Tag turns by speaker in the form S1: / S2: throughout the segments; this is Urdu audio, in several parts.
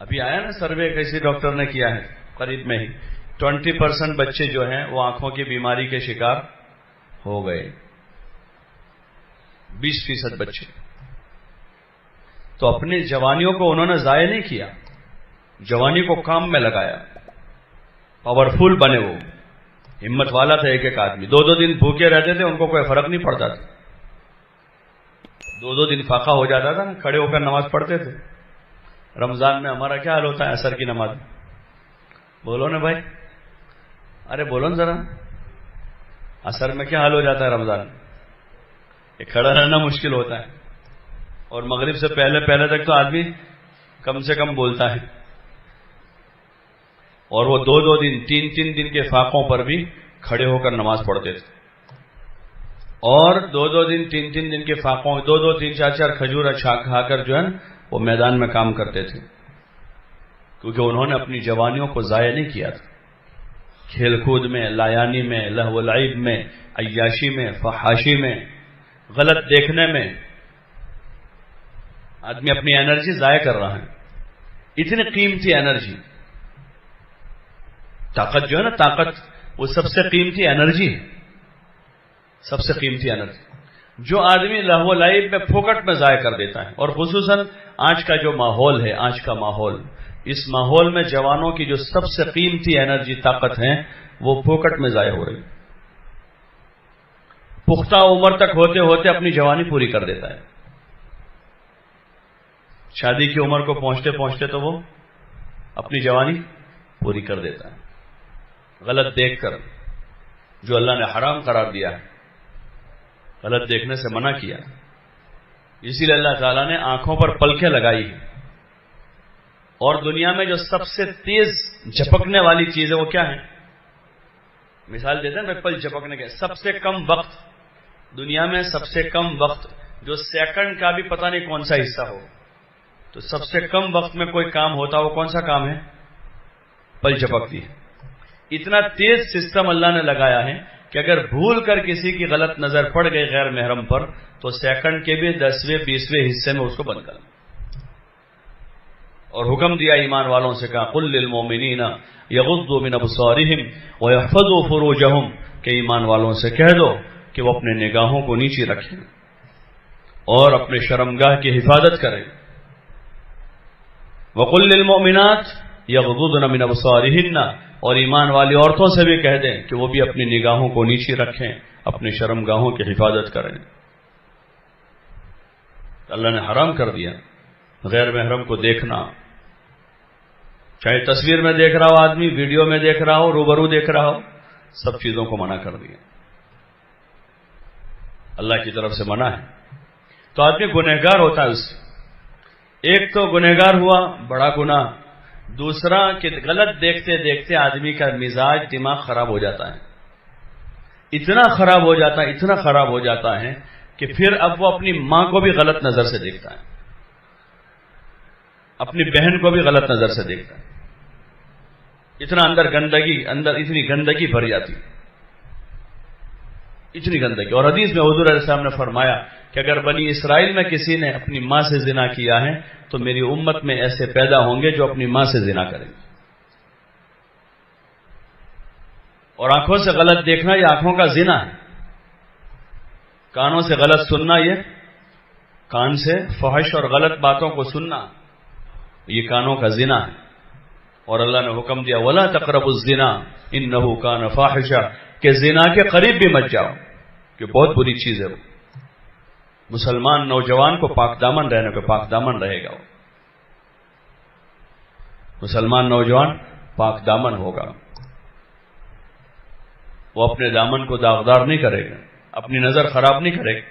S1: ابھی آیا نا سروے کسی ڈاکٹر نے کیا ہے قریب میں ہی 20% بچے جو ہیں وہ آنکھوں کی بیماری کے شکار ہو گئے. 20% بچے. تو اپنی جوانیوں کو انہوں نے ضائع نہیں کیا, جوانی کو کام میں لگایا, پاورفل بنے, وہ ہمت والا تھا. ایک ایک آدمی 2 دن بھوکے رہتے تھے, ان کو کوئی فرق نہیں پڑتا تھا. 2 دن فاقہ ہو جاتا تھا نا, کھڑے ہو کر نماز پڑھتے تھے. رمضان میں ہمارا کیا حال ہوتا ہے عصر کی نماز؟ بولو نا بھائی, ارے بولو نا ذرا, عصر میں کیا حال ہو جاتا ہے رمضان میں؟ یہ کھڑا رہنا مشکل ہوتا ہے, اور مغرب سے پہلے تک تو آدمی کم سے کم بولتا ہے. اور وہ 2 دن 3 دن کے فاقوں پر بھی کھڑے ہو کر نماز پڑھتے تھے. اور 2 دن 3 دن کے فاقوں 2 3 4 کھجور کھا کر جو ہے وہ میدان میں کام کرتے تھے, کیونکہ انہوں نے اپنی جوانیوں کو ضائع نہیں کیا تھا. کھیل کود میں, لایانی میں, لہو و لعب میں, عیاشی میں, فحاشی میں, غلط دیکھنے میں آدمی اپنی انرجی ضائع کر رہا ہے. اتنی قیمتی انرجی, طاقت جو ہے نا, طاقت وہ سب سے قیمتی انرجی ہے, سب سے قیمتی انرجی جو آدمی لہو و لعب میں پھوکٹ میں ضائع کر دیتا ہے. اور خصوصاً آج کا جو ماحول ہے, آج کا ماحول, اس ماحول میں جوانوں کی جو سب سے قیمتی انرجی طاقت ہے وہ پھوکٹ میں ضائع ہو رہی. پختہ عمر تک ہوتے ہوتے اپنی جوانی پوری کر دیتا ہے. شادی کی عمر کو پہنچتے پہنچتے تو وہ اپنی جوانی پوری کر دیتا ہے, غلط دیکھ کر, جو اللہ نے حرام قرار دیا ہے, غلط دیکھنے سے منع کیا. اسی لیے اللہ تعالیٰ نے آنکھوں پر پلکیں لگائی ہیں. اور دنیا میں جو سب سے تیز جھپکنے والی چیز ہے وہ کیا ہے؟ مثال دیتے ہیں پل جھپکنے کے, سب سے کم وقت دنیا میں, سب سے کم وقت جو سیکنڈ کا بھی پتہ نہیں کون سا حصہ ہو, تو سب سے کم وقت میں کوئی کام ہوتا وہ کون سا کام ہے؟ پل جھپکتی ہے. اتنا تیز سسٹم اللہ نے لگایا ہے کہ اگر بھول کر کسی کی غلط نظر پڑ گئی غیر محرم پر تو سیکنڈ کے بھی 10ویں 20ویں حصے میں اس کو بند کر. اور حکم دیا ایمان والوں سے, کہا قل للمؤمنین یغضوا من ابصارہم ویحفظوا فروجہم, کہ ایمان والوں سے کہہ دو کہ وہ اپنے نگاہوں کو نیچے رکھیں اور اپنے شرمگاہ کی حفاظت کریں. وقل للمؤمنات یغضضن من ابصارہن, اور ایمان والی عورتوں سے بھی کہہ دیں کہ وہ بھی اپنی نگاہوں کو نیچے رکھیں, اپنے شرمگاہوں کی حفاظت کریں. اللہ نے حرام کر دیا غیر محرم کو دیکھنا, چاہے تصویر میں دیکھ رہا ہو آدمی, ویڈیو میں دیکھ رہا ہو, روبرو دیکھ رہا ہو, سب چیزوں کو منع کر دیا, اللہ کی طرف سے منع ہے. تو آدمی گنہگار ہوتا ہے اس سے. ایک تو گنہگار ہوا بڑا گناہ, دوسرا کہ غلط دیکھتے دیکھتے آدمی کا مزاج دماغ خراب ہو جاتا ہے. اتنا خراب ہو جاتا ہے, اتنا خراب ہو جاتا ہے کہ پھر اب وہ اپنی ماں کو بھی غلط نظر سے دیکھتا ہے, اپنی بہن کو بھی غلط نظر سے دیکھتا ہے. اتنا اندر اتنی گندگی بھر جاتی, اتنی گندگی. اور حدیث میں حضور علیہ السلام نے فرمایا کہ اگر بنی اسرائیل میں کسی نے اپنی ماں سے زنا کیا ہے تو میری امت میں ایسے پیدا ہوں گے جو اپنی ماں سے زنا کریں گے. اور آنکھوں سے غلط دیکھنا یہ آنکھوں کا زنا ہے. کانوں سے غلط سننا, یہ کان سے فحش اور غلط باتوں کو سننا یہ کانوں کا زنا ہے. اور اللہ نے حکم دیا وَلَا تَقْرَبُوا الزِّنَا إِنَّهُ كَانَ فَاحِشًا, کہ زنا کے قریب بھی مت جاؤ کہ بہت بری چیز ہے. وہ مسلمان نوجوان کو پاک دامن رہنے کو پاک دامن رہے گا, مسلمان نوجوان پاک دامن ہوگا, وہ اپنے دامن کو داغدار نہیں کرے گا, اپنی نظر خراب نہیں کرے گا.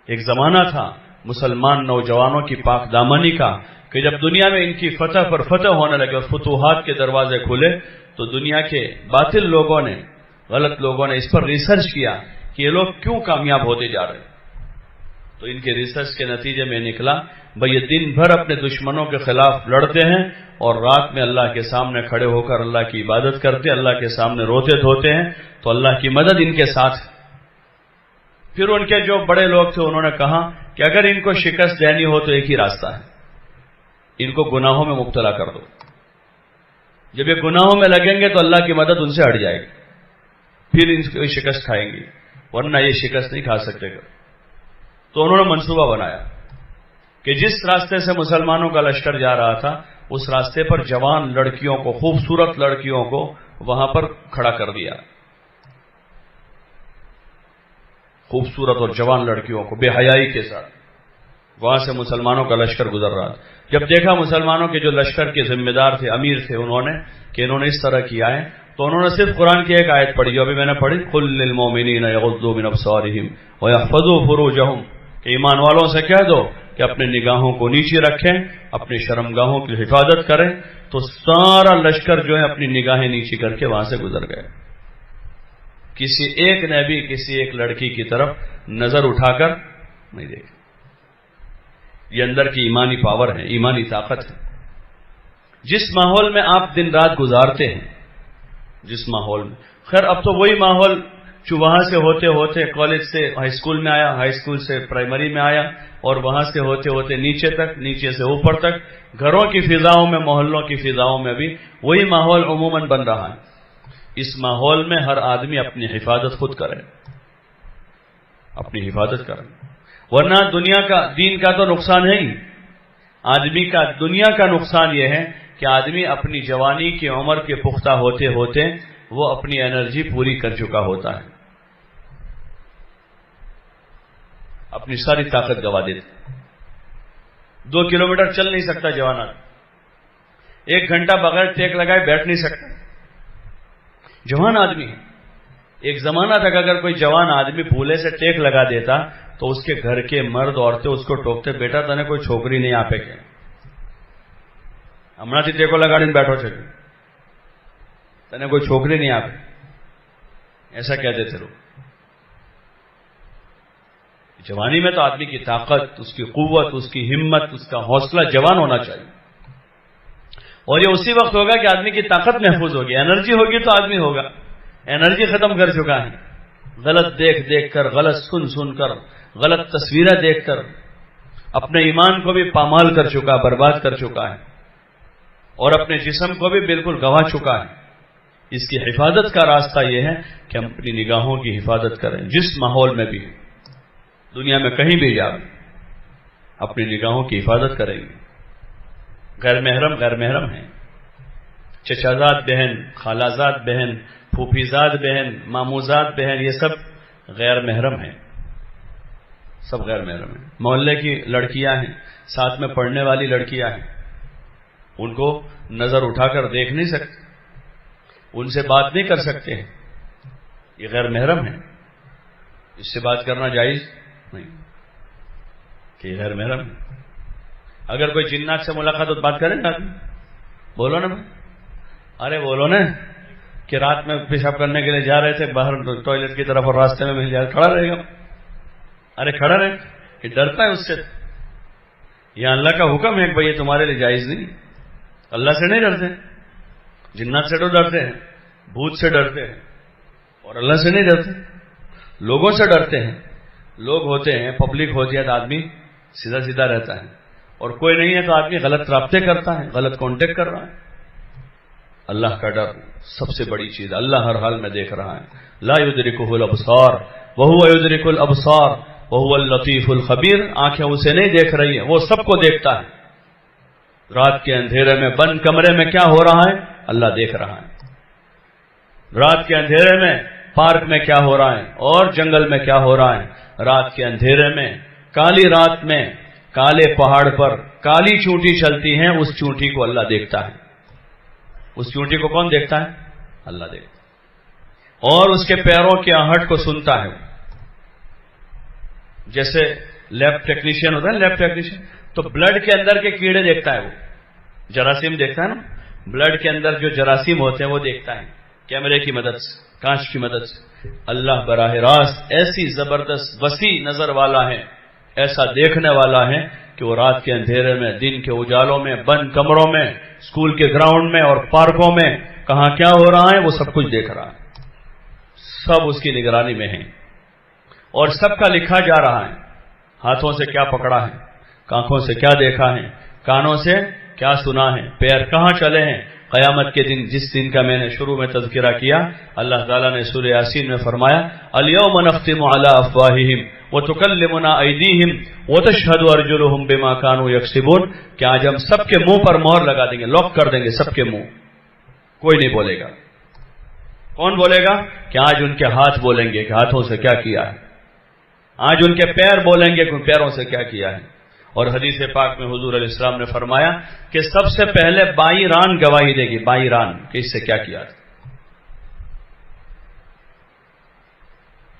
S1: ایک زمانہ تھا مسلمان نوجوانوں کی پاک دامنی کا کہ جب دنیا میں ان کی فتح پر فتح ہونے لگے اور فتوحات کے دروازے کھلے تو دنیا کے باطل لوگوں نے, غلط لوگوں نے اس پر ریسرچ کیا کہ یہ لوگ کیوں کامیاب ہوتے جا رہے ہیں. تو ان کے ریسرچ کے نتیجے میں نکلا بھئی یہ دن بھر اپنے دشمنوں کے خلاف لڑتے ہیں اور رات میں اللہ کے سامنے کھڑے ہو کر اللہ کی عبادت کرتے, اللہ کے سامنے روتے دھوتے ہیں, تو اللہ کی مدد ان کے ساتھ. پھر ان کے جو بڑے لوگ تھے انہوں نے کہا کہ اگر ان کو شکست دینی ہو تو ایک ہی راستہ ہے, ان کو گناہوں میں مبتلا کر دو. جب یہ گناہوں میں لگیں گے تو اللہ کی مدد ان سے ہٹ جائے گی, پھر ان کو شکست کھائیں گے, ورنہ یہ شکست نہیں کھا سکتے. تو انہوں نے منصوبہ بنایا کہ جس راستے سے مسلمانوں کا لشکر جا رہا تھا اس راستے پر جوان لڑکیوں کو, خوبصورت لڑکیوں کو وہاں پر کھڑا کر دیا. خوبصورت اور جوان لڑکیوں کو بے حیائی کے ساتھ وہاں سے مسلمانوں کا لشکر گزر رہا تھا. جب دیکھا مسلمانوں کے جو لشکر کے ذمہ دار تھے, امیر تھے, انہوں نے اس طرح کیا ہے, تو انہوں نے صرف قرآن کی ایک آیت پڑھی جو ابھی میں نے پڑھی, قل للمؤمنین یغضوا من ابصارہم ویحفظوا فروجہم, کہ ایمان والوں سے کہہ دو کہ اپنے نگاہوں کو نیچے رکھیں, اپنی شرمگاہوں کی حفاظت کریں. تو سارا لشکر جو ہے اپنی نگاہیں نیچی کر کے وہاں سے گزر گئے. کسی ایک نے بھی کسی ایک لڑکی کی طرف نظر اٹھا کر نہیں دیکھی. یہ اندر کی ایمانی پاور ہے, ایمانی طاقت ہے. جس ماحول میں آپ دن رات گزارتے ہیں, جس ماحول میں, خیر اب تو وہی ماحول جو وہاں سے ہوتے ہوتے کالج سے ہائی اسکول میں آیا, ہائی اسکول سے پرائمری میں آیا, اور وہاں سے ہوتے ہوتے نیچے تک, نیچے سے اوپر تک, گھروں کی فضاؤں میں, محلوں کی فضاؤں میں بھی وہی ماحول عموماً بن رہا ہے. اس ماحول میں ہر آدمی اپنی حفاظت خود کرے, اپنی حفاظت کرے, ورنہ دنیا کا, دین کا تو نقصان ہے ہی. آدمی کا, دنیا کا نقصان یہ ہے کہ آدمی اپنی جوانی کی عمر کے پختہ ہوتے ہوتے وہ اپنی انرجی پوری کر چکا ہوتا ہے, اپنی ساری طاقت گوا دیتا. 2 کلومیٹر چل نہیں سکتا جوان آدمی, 1 گھنٹہ بغیر ٹیک لگائے بیٹھ نہیں سکتا جوان آدمی ہے. ایک زمانہ تک اگر کوئی جوان آدمی پھولے سے ٹیک لگا دیتا تو اس کے گھر کے مرد عورتیں اس کو ٹوکتے, بیٹا تنے کوئی چھوکری نہیں آپ کے, ہمنا تھی ٹیکو لگاڑی بیٹھو چلے, تنے کوئی چھوکری نہیں آپ, ایسا کہتے تھے لوگ. جوانی میں تو آدمی کی طاقت, اس کی قوت, اس کی ہمت, اس کا حوصلہ جوان ہونا چاہیے. اور یہ اسی وقت ہوگا کہ آدمی کی طاقت محفوظ ہوگی, انرجی ہوگی تو آدمی ہوگا. انرجی ختم کر چکا ہے, غلط دیکھ دیکھ کر, غلط سن سن کر, غلط تصویریں دیکھ کر اپنے ایمان کو بھی پامال کر چکا, برباد کر چکا ہے, اور اپنے جسم کو بھی بالکل گنوا چکا ہے. اس کی حفاظت کا راستہ یہ ہے کہ ہم اپنی نگاہوں کی حفاظت کریں. جس ماحول میں بھی, دنیا میں کہیں بھی جا, اپنی نگاہوں کی حفاظت کریں گے. غیر محرم ہیں, چچازاد بہن, خالازاد بہن, پھوپھیزاد بہن, ماموزاد بہن, یہ سب غیر محرم ہیں, سب غیر محرم ہیں. محلے کی لڑکیاں ہیں, ساتھ میں پڑھنے والی لڑکیاں ہیں, ان کو نظر اٹھا کر دیکھ نہیں سکتے, ان سے بات نہیں کر سکتے ہیں, یہ غیر محرم ہیں. اس سے بات کرنا جائز نہیں کہ یہ غیر محرم ہے. اگر کوئی جنات سے ملاقات ہو تو بات کریں گے آدمی, بولو نا بھائی, ارے بولو نا کہ رات میں پیشاب کرنے کے لیے جا رہے تھے باہر ٹوائلٹ کی طرف اور راستے میں مل جائے, کھڑا رہے گا, ارے کھڑا رہے, کہ ڈرتا ہے اس سے. یہ اللہ کا حکم ہے کہ بھائی یہ تمہارے لیے جائز نہیں. اللہ سے نہیں ڈرتے, جنات سے تو ڈرتے ہیں, بھوت سے ڈرتے ہیں, اور اللہ سے نہیں ڈرتے. لوگوں سے ڈرتے ہیں. لوگ ہوتے ہیں, پبلک ہوتی ہے تو آدمی سیدھا سیدھا رہتا ہے, اور کوئی نہیں ہے تو آدمی غلط رابطے کرتا ہے, غلط کانٹیکٹ کر رہا ہے. اللہ کا ڈر سب سے بڑی چیز, اللہ ہر حال میں دیکھ رہا ہے. لا یدرکہ الابصار وہو یدرک الابصار وہو اللطیف الخبیر. آنکھیں اسے نہیں دیکھ رہی ہیں, وہ سب کو دیکھتا ہے. رات کے اندھیرے میں بند کمرے میں کیا ہو رہا ہے, اللہ دیکھ رہا ہے. رات کے اندھیرے میں پارک میں کیا ہو رہا ہے اور جنگل میں کیا ہو رہا ہے. رات کے اندھیرے میں, کالی رات میں, کالے پہاڑ پر کالی چونٹی چلتی ہیں, اس چونٹی کو اللہ دیکھتا ہے. اس چونٹی کو کون دیکھتا ہے, اللہ دیکھتا ہے. اور اس کے پیروں کی آہٹ کو سنتا ہے. جیسے لیب ٹیکنیشین ہوتا ہے, لیب ٹیکنیشین تو بلڈ کے اندر کے کیڑے دیکھتا ہے, وہ جراثیم دیکھتا ہے نا, بلڈ کے اندر جو جراثیم ہوتے ہیں وہ دیکھتا ہے کیمرے کی مدد سے, کانچ کی مدد سے. اللہ براہ راست ایسی زبردست وسیع نظر والا ہے, ایسا دیکھنے والا ہے کہ وہ رات کے اندھیرے میں, دن کے اجالوں میں, بند کمروں میں, اسکول کے گراؤنڈ میں اور پارکوں میں کہاں کیا ہو رہا ہے وہ سب کچھ دیکھ رہا ہے. سب اس کی نگرانی میں ہیں, اور سب کا لکھا جا رہا ہے. ہاتھوں سے کیا پکڑا ہے, آنکھوں سے کیا دیکھا ہے, کانوں سے کیا سنا ہے، پیر کہاں چلے ہیں۔ قیامت کے دن، جس دن کا میں نے شروع میں تذکرہ کیا، اللہ تعالیٰ نے سورہ یاسین میں فرمایا الیوم نختم علی افواہہم وتکلمنا ایدیہم وتشہد ارجلہم بما کانوا یکسبون، کہ آج ہم سب کے منہ پر مہر لگا دیں گے، لاک کر دیں گے سب کے منہ، کوئی نہیں بولے گا۔ کون بولے گا؟ کہ آج ان کے ہاتھ بولیں گے کہ ہاتھوں سے کیا کیا ہے، آج ان کے پیر بولیں گے کہ پیروں سے کیا کیا ہے۔ اور حدیث پاک میں حضور علیہ السلام نے فرمایا کہ سب سے پہلے بائیں ران گواہی دے گی، بائیں ران، کہ اس سے کیا کیا تھا۔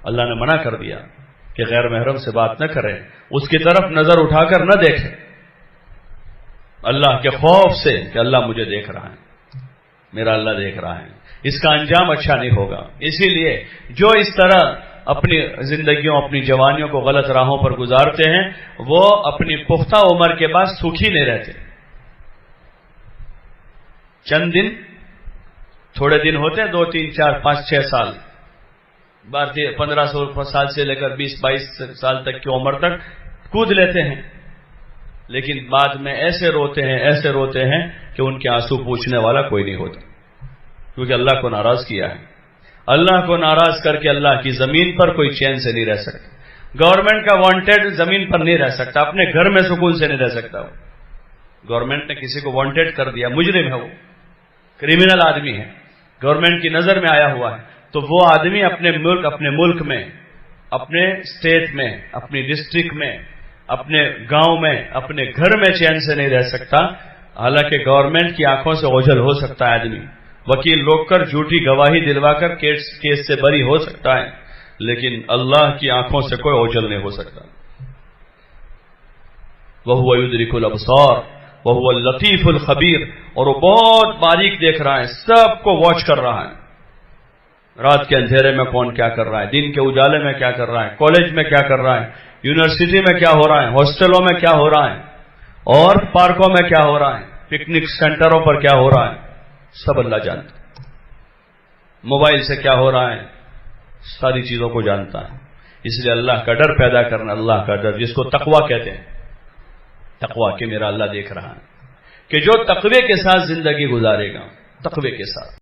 S1: اللہ نے منع کر دیا کہ غیر محرم سے بات نہ کریں، اس کی طرف نظر اٹھا کر نہ دیکھیں، اللہ کے خوف سے کہ اللہ مجھے دیکھ رہا ہے، میرا اللہ دیکھ رہا ہے، اس کا انجام اچھا نہیں ہوگا۔ اسی لیے جو اس طرح اپنی زندگیوں، اپنی جوانیوں کو غلط راہوں پر گزارتے ہیں، وہ اپنی پختہ عمر کے بعد سکھی نہیں رہتے۔ چند دن، تھوڑے دن ہوتے ہیں، 2 3 4 5 6 سال، 15 سال سے لے کر 20 22 سال تک کی عمر تک کود لیتے ہیں، لیکن بعد میں ایسے روتے ہیں کہ ان کے آنسو پوچھنے والا کوئی نہیں ہوتا، کیونکہ اللہ کو ناراض کیا ہے۔ اللہ کو ناراض کر کے اللہ کی زمین پر کوئی چین سے نہیں رہ سکتا۔ گورنمنٹ کا وانٹیڈ زمین پر نہیں رہ سکتا، اپنے گھر میں سکون سے نہیں رہ سکتا۔ وہ گورنمنٹ نے کسی کو وانٹیڈ کر دیا، مجرم ہے، وہ کریمنل آدمی ہے، گورنمنٹ کی نظر میں آیا ہوا ہے، تو وہ آدمی اپنے ملک میں، اپنے اسٹیٹ میں، اپنی ڈسٹرکٹ میں، اپنے گاؤں میں، اپنے گھر میں چین سے نہیں رہ سکتا۔ حالانکہ گورنمنٹ کی آنکھوں سے اوجھل ہو سکتا ہے آدمی، وکیل روک کر جھوٹی گواہی دلوا کر کیس سے بری ہو سکتا ہے، لیکن اللہ کی آنکھوں سے کوئی اوجھل نہیں ہو سکتا۔ وَهُوَ يُدْرِكُ الْأَبْصَارَ وَهُوَ اللَّطِيفُ الْخَبِيرُ، اور وہ بہت باریک دیکھ رہا ہے، سب کو واچ کر رہا ہے، رات کے اندھیرے میں کون کیا کر رہا ہے، دن کے اجالے میں کیا کر رہا ہے، کالج میں کیا کر رہا ہے، یونیورسٹی میں کیا ہو رہا ہے، ہاسٹلوں میں کیا ہو رہا ہے، اور پارکوں میں کیا ہو رہا ہے، پکنک سینٹروں پر کیا ہو رہا ہے، سب اللہ جانتا ہے۔ موبائل سے کیا ہو رہا ہے، ساری چیزوں کو جانتا ہے۔ اس لیے اللہ کا ڈر پیدا کرنا، اللہ کا ڈر جس کو تقویٰ کہتے ہیں، تقویٰ کہ میرا اللہ دیکھ رہا ہے، کہ جو تقوی کے ساتھ زندگی گزارے گا، تقوی کے ساتھ